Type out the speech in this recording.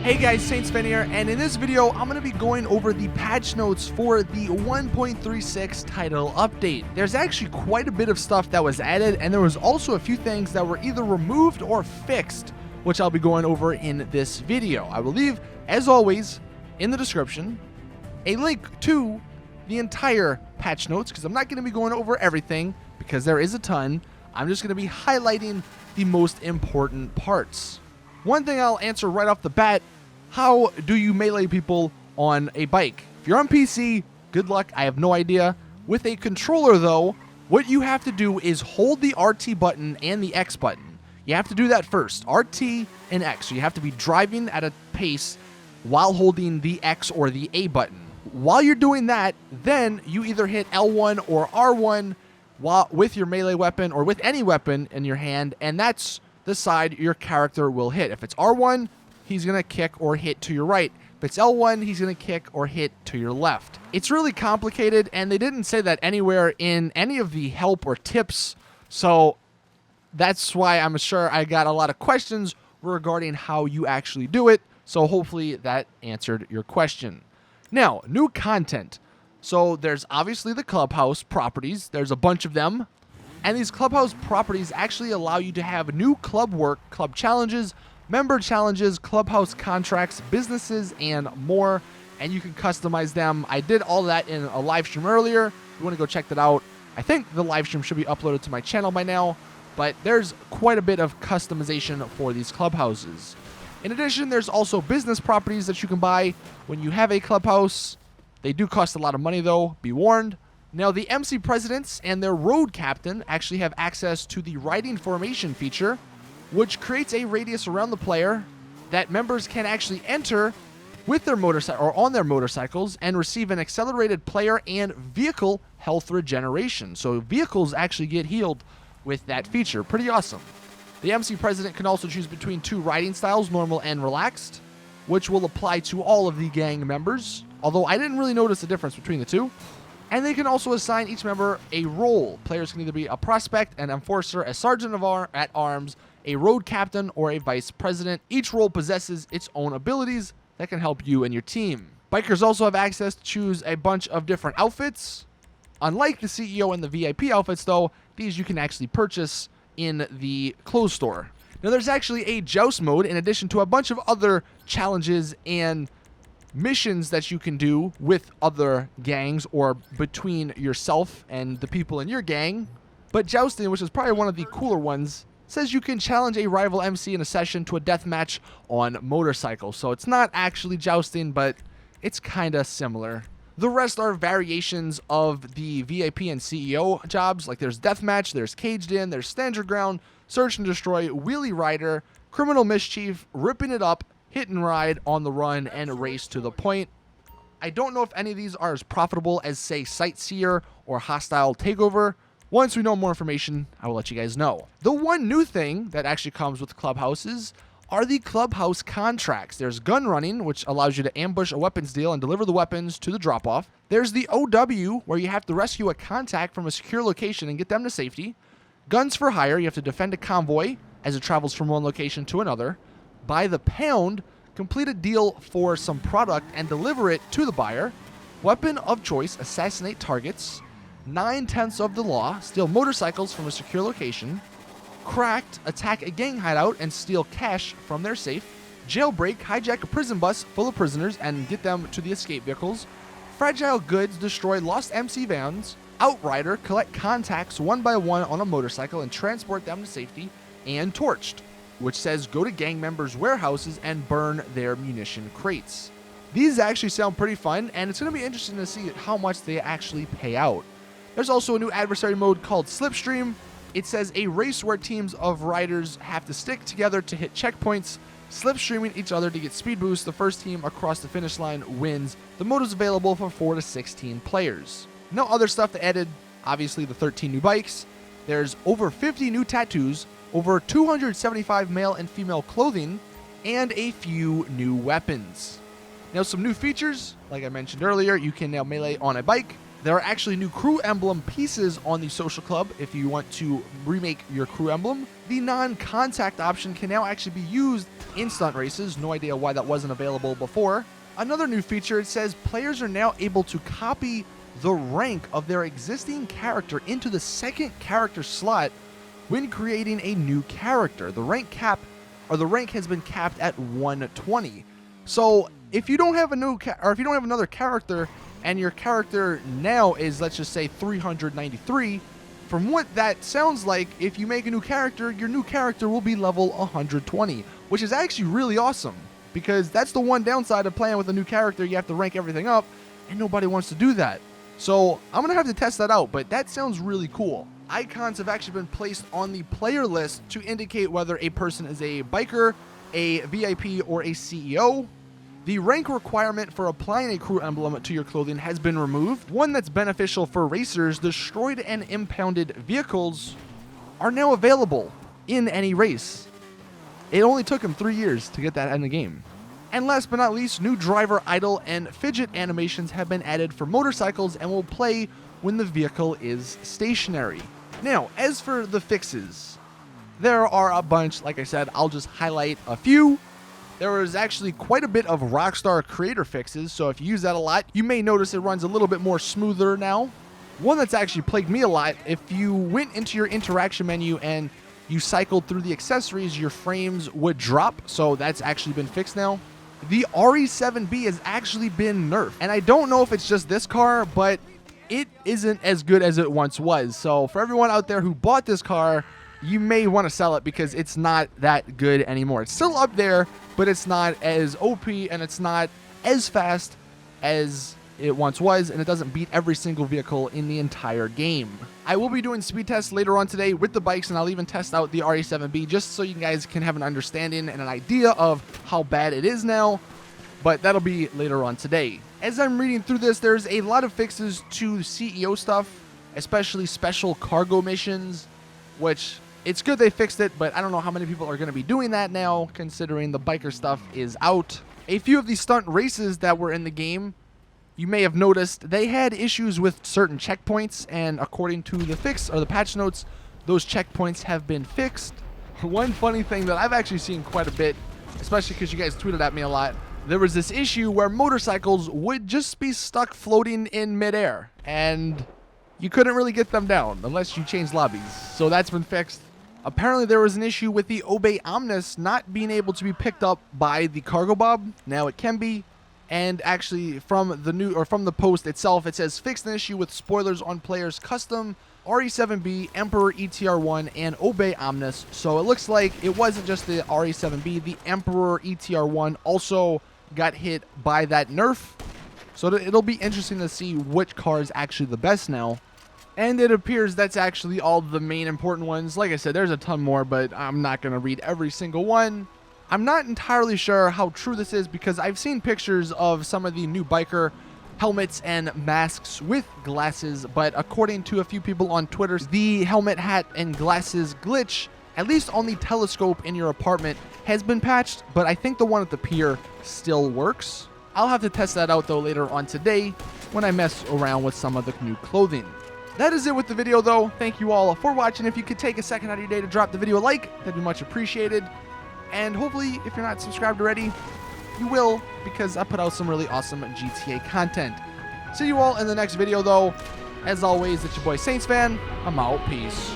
Hey guys, Saintsfan here, and in this video, I'm going to be going over the patch notes for the 1.36 title update. There's actually quite a bit of stuff that was added, and there was also a few things that were either removed or fixed, which I'll be going over in this video. I will leave, as always, in the description, a link to the entire patch notes, because I'm not going to be going over everything, because there is a ton. I'm just going to be highlighting the most important parts. One thing I'll answer right off the bat: how do you melee people on a bike? If you're on PC, good luck, I have no idea. With a controller though, what you have to do is hold the RT button and the X button. You have to do that first, RT and X. So you have to be driving at a pace while holding the X or the A button. While you're doing that, then you either hit L1 or R1 with your melee weapon or with any weapon in your hand, and that's the side your character will hit. If it's R1, he's going to kick or hit to your right. If it's L1, he's going to kick or hit to your left. It's really complicated, and they didn't say that anywhere in any of the help or tips, so that's why I'm sure I got a lot of questions regarding how you actually do it, so hopefully that answered your question. Now, new content. So there's obviously the Clubhouse properties. There's a bunch of them. And these Clubhouse properties actually allow you to have new club work, club challenges, member challenges, Clubhouse contracts, businesses, and more. And you can customize them. I did all that in a live stream earlier. If you want to go check that out, I think the live stream should be uploaded to my channel by now. But there's quite a bit of customization for these clubhouses. In addition, there's also business properties that you can buy when you have a clubhouse. They do cost a lot of money though, be warned. Now, the MC presidents and their road captain actually have access to the riding formation feature, which creates a radius around the player that members can actually enter with their motorcycle or on their motorcycles and receive an accelerated player and vehicle health regeneration. So vehicles actually get healed with that feature. Pretty awesome. The MC president can also choose between two riding styles, normal and relaxed, which will apply to all of the gang members, although I didn't really notice the difference between the two. And they can also assign each member a role. Players can either be a prospect, an enforcer, a sergeant at arms, a road captain, or a vice president. Each role possesses its own abilities that can help you and your team. Bikers also have access to choose a bunch of different outfits. Unlike the CEO and the VIP outfits though, these you can actually purchase in the clothes store. Now there's actually a joust mode in addition to a bunch of other challenges and missions that you can do with other gangs or between yourself and the people in your gang. But jousting, which is probably one of the cooler ones, says you can challenge a rival MC in a session to a death match on motorcycle. So it's not actually jousting, but it's kind of similar. The rest are variations of the VIP and CEO jobs. Like there's deathmatch, there's caged in, there's stand your ground, search and destroy, wheelie rider, criminal mischief, ripping it up, hit and ride, on the run, and race to the point. I don't know if any of these are as profitable as, say, Sightseer or Hostile Takeover. Once we know more information, I will let you guys know. The one new thing that actually comes with Clubhouses are the Clubhouse Contracts. There's gun running, which allows you to ambush a weapons deal and deliver the weapons to the drop-off. There's the OW, where you have to rescue a contact from a secure location and get them to safety. Guns for hire, you have to defend a convoy as it travels from one location to another. By the pound, complete a deal for some product and deliver it to the buyer. Weapon of choice, assassinate targets. 9/10 of the law, steal motorcycles from a secure location. Cracked, attack a gang hideout and steal cash from their safe. Jailbreak, hijack a prison bus full of prisoners and get them to the escape vehicles. Fragile goods, destroy lost MC vans. Outrider, collect contacts one by one on a motorcycle and transport them to safety. And Torched, which says go to gang members' warehouses and burn their munition crates. These actually sound pretty fun, and it's going to be interesting to see how much they actually pay out. There's also a new adversary mode called Slipstream. It says a race where teams of riders have to stick together to hit checkpoints, slipstreaming each other to get speed boosts. The first team across the finish line wins. The mode is available for 4 to 16 players. No other stuff they added, obviously the 13 new bikes. There's over 50 new tattoos, over 275 male and female clothing, and a few new weapons. Now some new features, like I mentioned earlier, you can now melee on a bike, There are actually new crew emblem pieces on the social club if you want to remake your crew emblem. The non-contact option can now actually be used in stunt races. No idea why that wasn't available before. Another new feature, it says players are now able to copy the rank of their existing character into the second character slot when creating a new character. The rank has been capped at 120. So if you don't have if you don't have another character and your character now is, let's just say, 393, from what that sounds like, if you make a new character, your new character will be level 120, which is actually really awesome, because that's the one downside of playing with a new character. You have to rank everything up, and nobody wants to do that. So I'm gonna have to test that out, but that sounds really cool. Icons have actually been placed on the player list to indicate whether a person is a biker, a VIP, or a CEO. The rank requirement for applying a crew emblem to your clothing has been removed. One that's beneficial for racers: destroyed and impounded vehicles are now available in any race. It only took him 3 years to get that in the game. And last but not least, new driver idle and fidget animations have been added for motorcycles and will play when the vehicle is stationary. Now, as for the fixes, there are a bunch. Like I said, I'll just highlight a few. There was actually quite a bit of Rockstar creator fixes, so if you use that a lot, you may notice it runs a little bit more smoother now. One that's actually plagued me a lot: if you went into your interaction menu and you cycled through the accessories, your frames would drop, so that's actually been fixed now. The RE7B has actually been nerfed, and I don't know if it's just this car, but it isn't as good as it once was. So for everyone out there who bought this car, you may want to sell it because it's not that good anymore. It's still up there, but it's not as OP and it's not as fast as it once was, and it doesn't beat every single vehicle in the entire game. I will be doing speed tests later on today with the bikes, and I'll even test out the RE7B just so you guys can have an understanding and an idea of how bad it is now, but that'll be later on today. As I'm reading through this, there's a lot of fixes to CEO stuff, especially special cargo missions, which it's good they fixed it, but I don't know how many people are going to be doing that now, considering the biker stuff is out. A few of the stunt races that were in the game, you may have noticed, they had issues with certain checkpoints, and according to the fix or the patch notes, those checkpoints have been fixed. One funny thing that I've actually seen quite a bit, especially because you guys tweeted at me a lot, there was this issue where motorcycles would just be stuck floating in midair, and you couldn't really get them down unless you changed lobbies. So that's been fixed. Apparently there was an issue with the Obey Omnis not being able to be picked up by the cargo bob. Now it can be. And actually from the post itself, it says fixed an issue with spoilers on players' custom RE7B, Emperor ETR1, and Obey Omnis. So it looks like it wasn't just the RE7B, the Emperor ETR1 also got hit by that nerf. So it'll be interesting to see which car is actually the best now. And it appears that's actually all the main important ones. Like I said, there's a ton more, but I'm not going to read every single one. I'm not entirely sure how true this is because I've seen pictures of some of the new biker helmets and masks with glasses, but according to a few people on Twitter, the helmet, hat, and glasses glitch, at least on the telescope in your apartment, has been patched, but I think the one at the pier still works. I'll have to test that out though later on today when I mess around with some of the new clothing. That is it with the video though. Thank you all for watching. If you could take a second out of your day to drop the video a like, that'd be much appreciated. And hopefully, if you're not subscribed already, you will, because I put out some really awesome GTA content. See you all in the next video though. As always, it's your boy Saintsfan. I'm out. Peace.